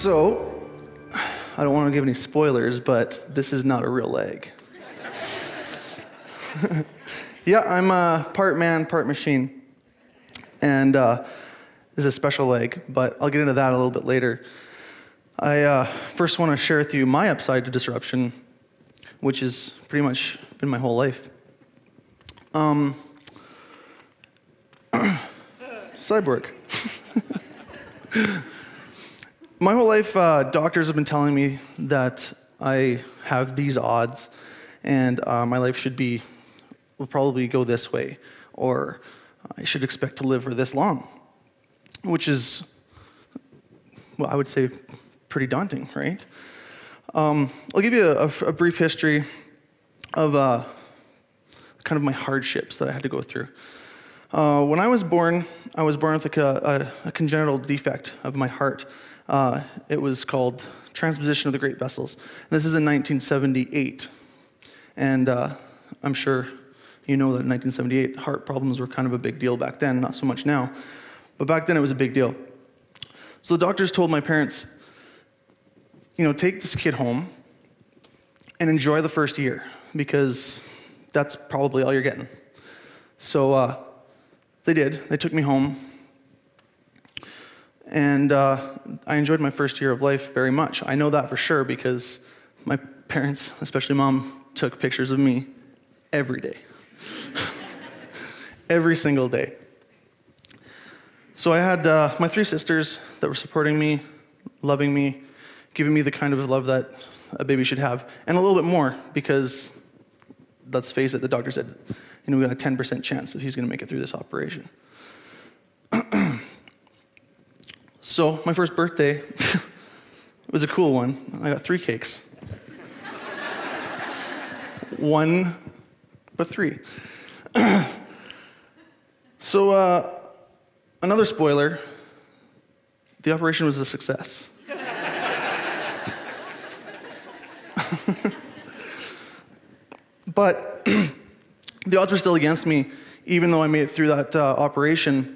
So, I don't want to give any spoilers, but this is not a real leg. Yeah, I'm part man, part machine. And this is a special leg, but I'll get into that a little bit later. I first want to share with you my upside to disruption, which has pretty much been my whole life. Cyborg. My whole life, doctors have been telling me that I have these odds, and my life will probably go this way, or I should expect to live for this long, which is, well, I would say pretty daunting, right? I'll give you a brief history of kind of my hardships that I had to go through. When I was born with a congenital defect of my heart. It was called transposition of the great vessels. This is in 1978. And I'm sure you know that in 1978, heart problems were kind of a big deal back then, not so much now. But back then it was a big deal. So the doctors told my parents, take this kid home and enjoy the first year, because that's probably all you're getting. So they did. They took me home. And I enjoyed my first year of life very much. I know that for sure because my parents, especially Mom, took pictures of me every day. Every single day. So I had my three sisters that were supporting me, loving me, giving me the kind of love that a baby should have, and a little bit more because, let's face it, the doctor said, we got a 10% chance that he's going to make it through this operation. So my first birthday was a cool one. I got 3 cakes. 1, but 3. So another spoiler, the operation was a success. But the odds were still against me, even though I made it through that operation.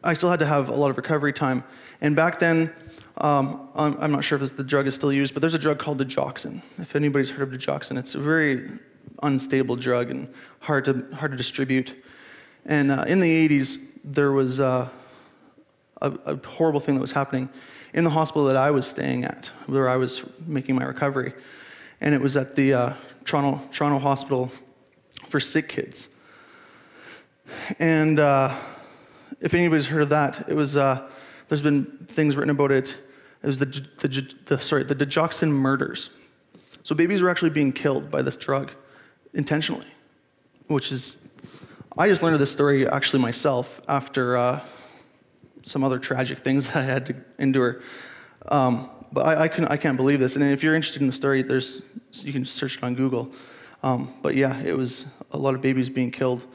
I still had to have a lot of recovery time. And back then, I'm not sure if the drug is still used, but there's a drug called digoxin. If anybody's heard of digoxin, it's a very unstable drug and hard to distribute. And in the 80s, there was a horrible thing that was happening in the hospital that I was staying at, where I was making my recovery. And it was at the Toronto Hospital for Sick Kids. And if anybody's heard of that, it was there's been things written about it. It was the digoxin murders. So babies were actually being killed by this drug intentionally, which is, I just learned of this story actually myself after some other tragic things that I had to endure. But I can't believe this. And if you're interested in the story, you can search it on Google. But yeah, it was a lot of babies being killed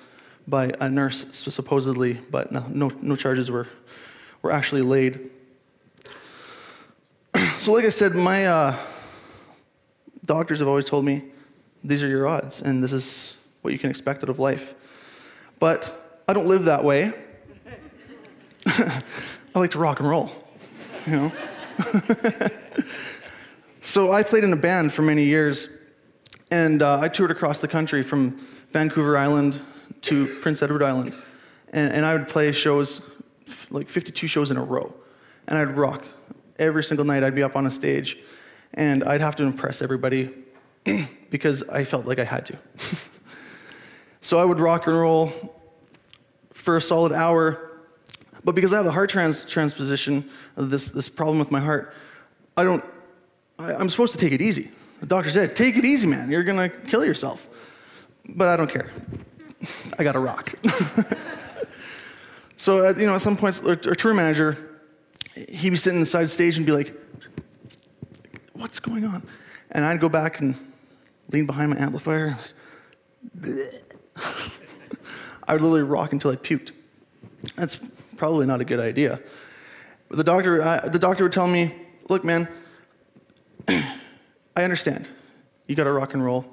by a nurse, supposedly, but no charges were actually laid. So like I said, my doctors have always told me, these are your odds, and this is what you can expect out of life. But I don't live that way. I like to rock and roll, So I played in a band for many years, and I toured across the country from Vancouver Island to Prince Edward Island. And I would play shows, like 52 shows in a row. And I'd rock. Every single night I'd be up on a stage, and I'd have to impress everybody because I felt like I had to. So I would rock and roll for a solid hour, but because I have a heart transposition, this problem with my heart, I'm supposed to take it easy. The doctor said, take it easy, man. You're gonna kill yourself. But I don't care. I gotta rock. So, at some points, our tour manager, he'd be sitting inside the stage and be like, what's going on? And I'd go back and lean behind my amplifier. I would literally rock until I puked. That's probably not a good idea. But the doctor would tell me, look, man, I understand. You gotta rock and roll.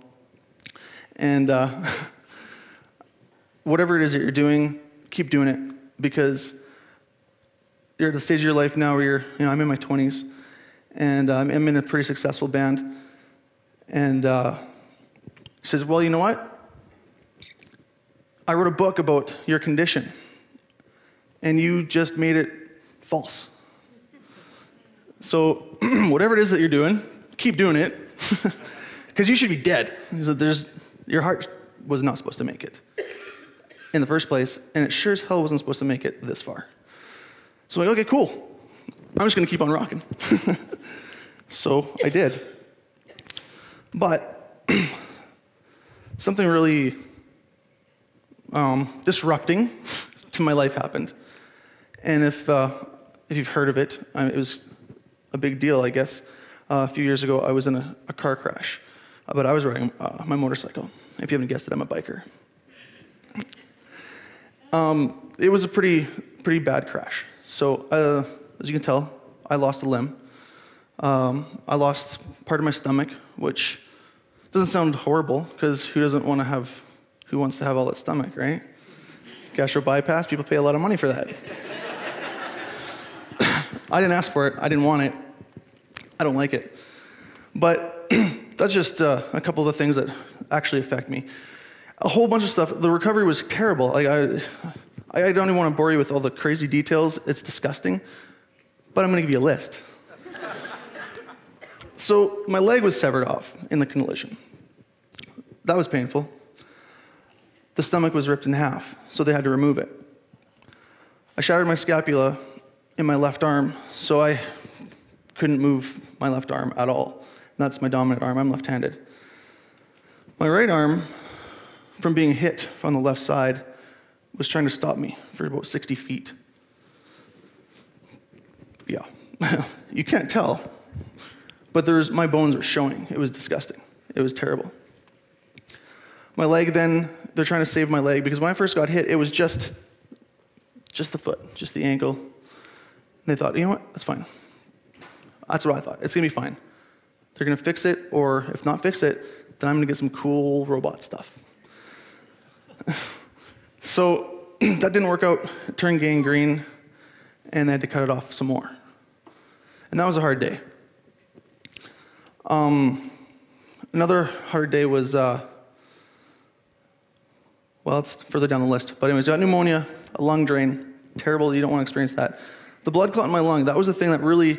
And whatever it is that you're doing, keep doing it, because you're at the stage of your life now where I'm in my 20s, and I'm in a pretty successful band. And he says, well, you know what? I wrote a book about your condition, and you just made it false. So whatever it is that you're doing, keep doing it, because you should be dead. He said, your heart was not supposed to make it in the first place, and it sure as hell wasn't supposed to make it this far. So I'm like, okay, cool. I'm just going to keep on rocking. So I did. But something really disrupting to my life happened. And if you've heard of it, it was a big deal, I guess. A few years ago, I was in a car crash, but I was riding my motorcycle. If you haven't guessed it, I'm a biker. It was a pretty bad crash. So as you can tell, I lost a limb. I lost part of my stomach, which doesn't sound horrible, because who wants to have all that stomach, right? Gastro bypass, people pay a lot of money for that. I didn't ask for it, I didn't want it. I don't like it. But that's just a couple of the things that actually affect me. A whole bunch of stuff. The recovery was terrible. Like I don't even want to bore you with all the crazy details. It's disgusting. But I'm going to give you a list. So my leg was severed off in the collision. That was painful. The stomach was ripped in half, so they had to remove it. I shattered my scapula in my left arm, so I couldn't move my left arm at all. And that's my dominant arm. I'm left-handed. My right arm, from being hit from the left side, was trying to stop me for about 60 feet. Yeah, you can't tell, but my bones were showing. It was disgusting. It was terrible. My leg then, they're trying to save my leg, because when I first got hit, it was just the foot, just the ankle. And they thought, you know what, that's fine. That's what I thought. It's gonna be fine. They're gonna fix it, or if not fix it, then I'm gonna get some cool robot stuff. So that didn't work out. It turned gangrene, and they had to cut it off some more. And that was a hard day. Another hard day was, well, it's further down the list. But anyways, I got pneumonia, a lung drain. Terrible, you don't want to experience that. The blood clot in my lung, that was the thing that really,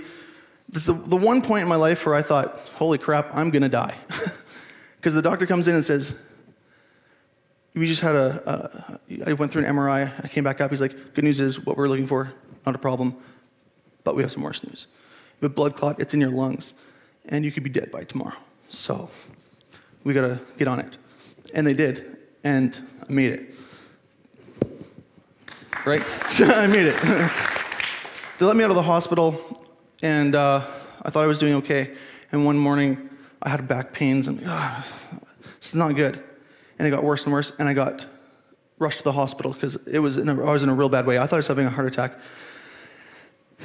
this is the one point in my life where I thought, holy crap, I'm gonna die. Because the doctor comes in and says, we just had I went through an MRI, I came back up, he's like, good news is what we're looking for, not a problem, but we have some worse news. You have a blood clot, it's in your lungs, and you could be dead by tomorrow. So we gotta get on it. And they did, and I made it. Right? I made it. They let me out of the hospital, and I thought I was doing okay. And one morning, I had back pains, and this is not good. And it got worse and worse, and I got rushed to the hospital because I was in a real bad way. I thought I was having a heart attack.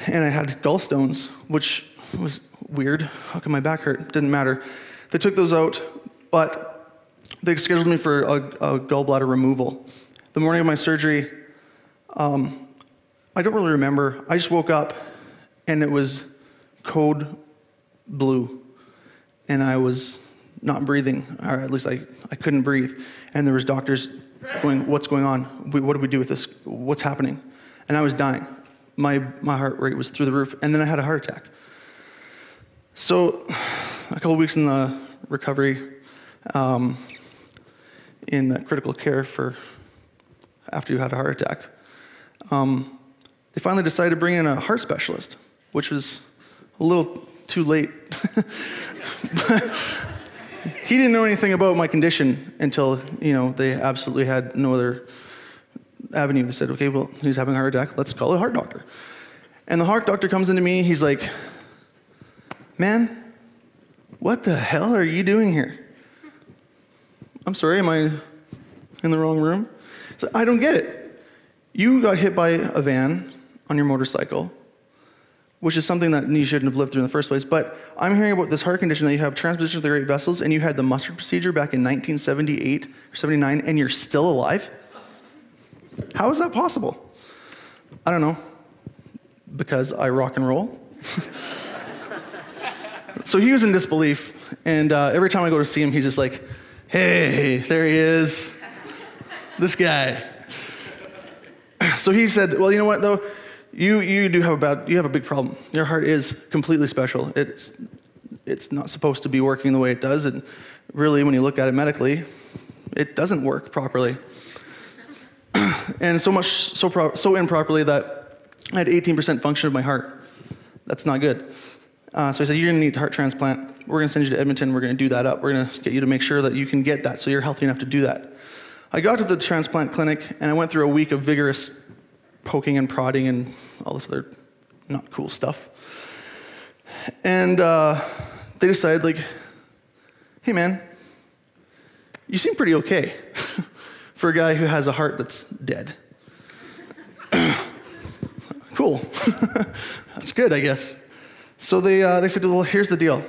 And I had gallstones, which was weird. How come my back hurt? Didn't matter. They took those out, but they scheduled me for a gallbladder removal. The morning of my surgery, I don't really remember. I just woke up, and it was code blue, and I was not breathing, or at least I couldn't breathe. And there was doctors going, what's going on? What do we do with this? What's happening? And I was dying. My heart rate was through the roof, and then I had a heart attack. So a couple of weeks in the recovery, in critical care for after you had a heart attack, they finally decided to bring in a heart specialist, which was a little too late. But he didn't know anything about my condition until, they absolutely had no other avenue. They said, okay, well, he's having a heart attack. Let's call a heart doctor. And the heart doctor comes into me. He's like, man, what the hell are you doing here? I'm sorry, am I in the wrong room? So I don't get it. You got hit by a van on your motorcycle, which is something that you shouldn't have lived through in the first place. But I'm hearing about this heart condition that you have transposition of the great vessels, and you had the mustard procedure back in 1978 or 79, and you're still alive? How is that possible? I don't know. because I rock and roll. So he was in disbelief, and every time I go to see him, he's just like, hey, there he is, this guy. So he said, well, you know what, though? You do have a big problem. Your heart is completely special. It's not supposed to be working the way it does, and really, when you look at it medically, it doesn't work properly. And so improperly that I had 18% function of my heart. That's not good. So he said, you're gonna need a heart transplant. We're gonna send you to Edmonton. We're gonna do that up. We're gonna get you to make sure that you can get that so you're healthy enough to do that. I got to the transplant clinic and I went through a week of vigorous poking and prodding and all this other not cool stuff. And they decided, like, hey man, you seem pretty okay for a guy who has a heart that's dead. Cool. That's good, I guess. So they said, well, here's the deal.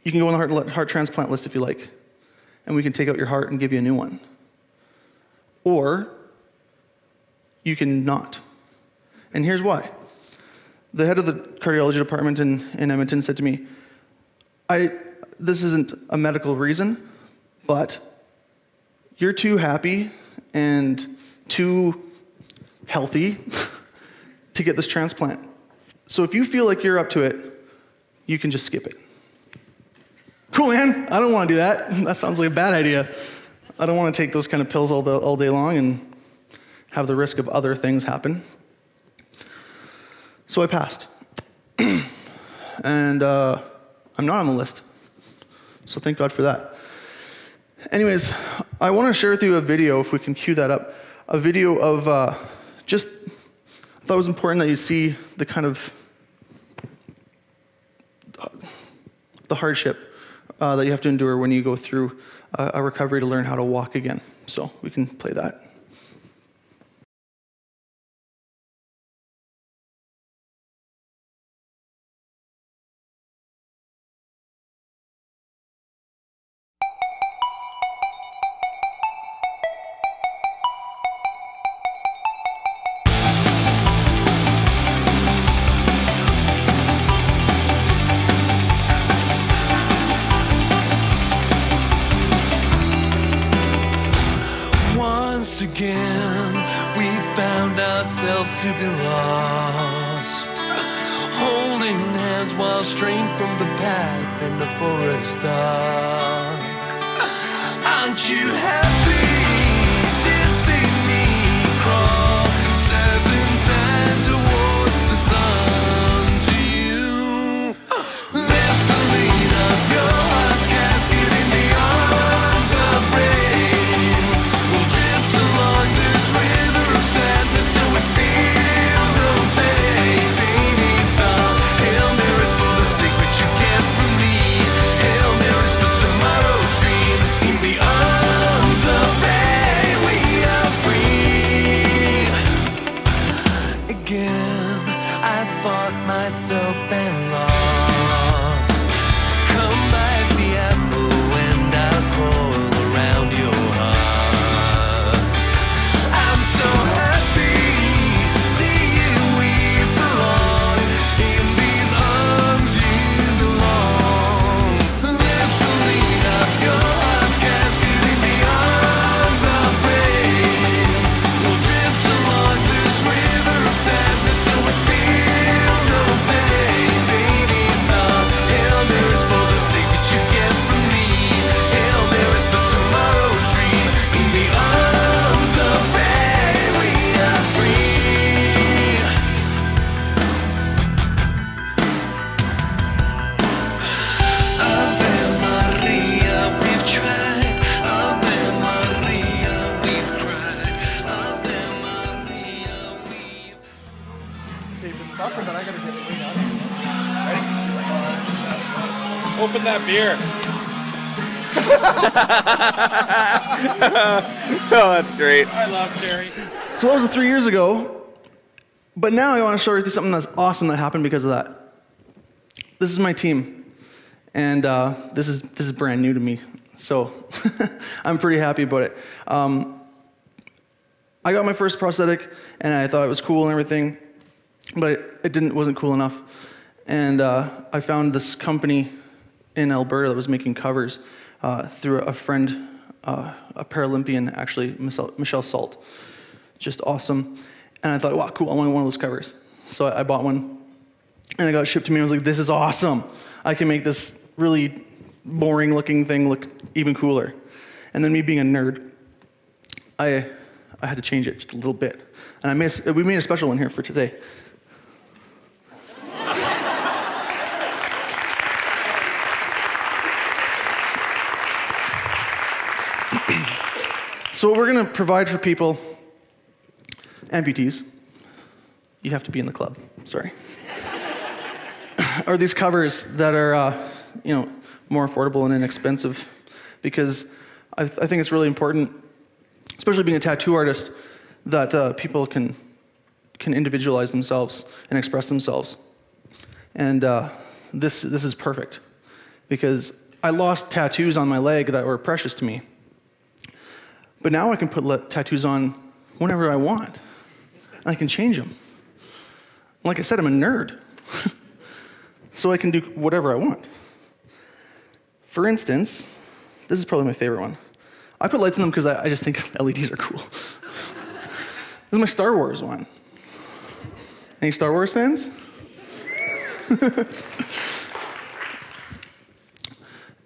You can go on the heart transplant list if you like, and we can take out your heart and give you a new one. Or you can not. And here's why. The head of the cardiology department in Edmonton said to me, this isn't a medical reason, but you're too happy and too healthy to get this transplant. So if you feel like you're up to it, you can just skip it. Cool, man. I don't want to do that. That sounds like a bad idea. I don't want to take those kind of pills all day long and have the risk of other things happen. So I passed. And I'm not on the list. So thank God for that. Anyways, I want to share with you a video, if we can cue that up, a video of I thought it was important that you see the kind of the hardship that you have to endure when you go through a recovery to learn how to walk again. So we can play that. Once again, we found ourselves to be lost, holding hands while straying from the path in the forest dark. Aren't you happy to see me crawl 7 times towards the sun to you? Lift the lid of your heart's casket in the arms of rain. We'll drift along this river of sadness till we feel no pain. Baby, stop. Hail Marys for the secret you get from me. Hail Marys for tomorrow's dream. In the arms of rain, we are free. Again, I fought myself and lost. Come bite the apple and I'll coil around your heart. I'm so happy to see you. We belong in these arms. You belong. Lift the lid of your heart's casket in the arms of rain. We'll drift along this river of sadness till we feel no pain. Baby, stop. Hail Marys for the secret you get from me. Hail Marys for tomorrow's dream. In the arms of rain, we are free. Ave Maria, we've tried. Ave Maria, we've cried. Ave Maria, we've... It's taping tougher, but I gotta get it way down. Open that beer. Oh, that's great. I love Jerry. So that was 3 years ago, but now I want to show you something that's awesome that happened because of that. This is my team, and this is brand new to me, so I'm pretty happy about it. I got my first prosthetic, and I thought it was cool and everything, but it wasn't cool enough. And I found this company in Alberta that was making covers through a friend, a Paralympian, actually, Michelle Salt. Just awesome. And I thought, wow, cool, I want one of those covers. So I bought one, and it got shipped to me, and I was like, this is awesome. I can make this really boring looking thing look even cooler. And then me being a nerd, I had to change it just a little bit. And we made a special one here for today. So what we're going to provide for people, amputees, you have to be in the club, sorry, are these covers that are, more affordable and inexpensive, because I think it's really important, especially being a tattoo artist, that people can individualize themselves and express themselves. And this is perfect, because I lost tattoos on my leg that were precious to me. But now I can put tattoos on whenever I want. I can change them. Like I said, I'm a nerd. So I can do whatever I want. For instance, this is probably my favorite one. I put lights in them because I just think LEDs are cool. This is my Star Wars one. Any Star Wars fans?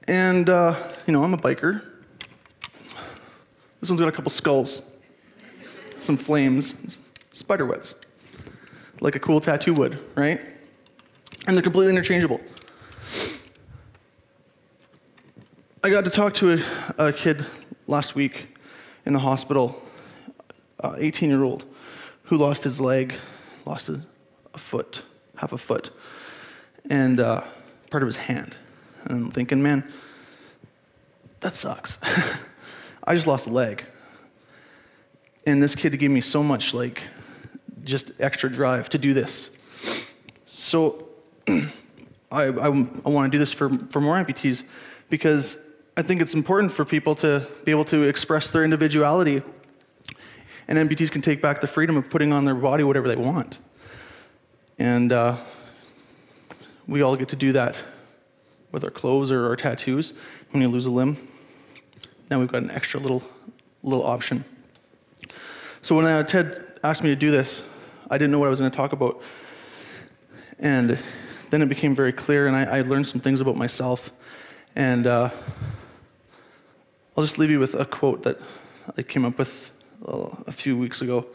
And, I'm a biker. This one's got a couple skulls, some flames, spider webs, like a cool tattoo would, right? And they're completely interchangeable. I got to talk to a kid last week in the hospital, 18-year-old, who lost his leg, lost a foot, half a foot, and part of his hand. And I'm thinking, man, that sucks. I just lost a leg. And this kid gave me so much, just extra drive to do this. So I want to do this for more amputees, because I think it's important for people to be able to express their individuality, and amputees can take back the freedom of putting on their body whatever they want. And we all get to do that with our clothes or our tattoos. When you lose a limb, now we've got an extra little option. So when Ted asked me to do this, I didn't know what I was going to talk about. And then it became very clear, and I learned some things about myself. And I'll just leave you with a quote that I came up with a few weeks ago.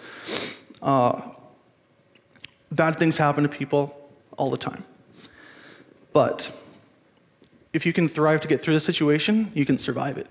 Bad things happen to people all the time. But if you can thrive to get through the situation, you can survive it.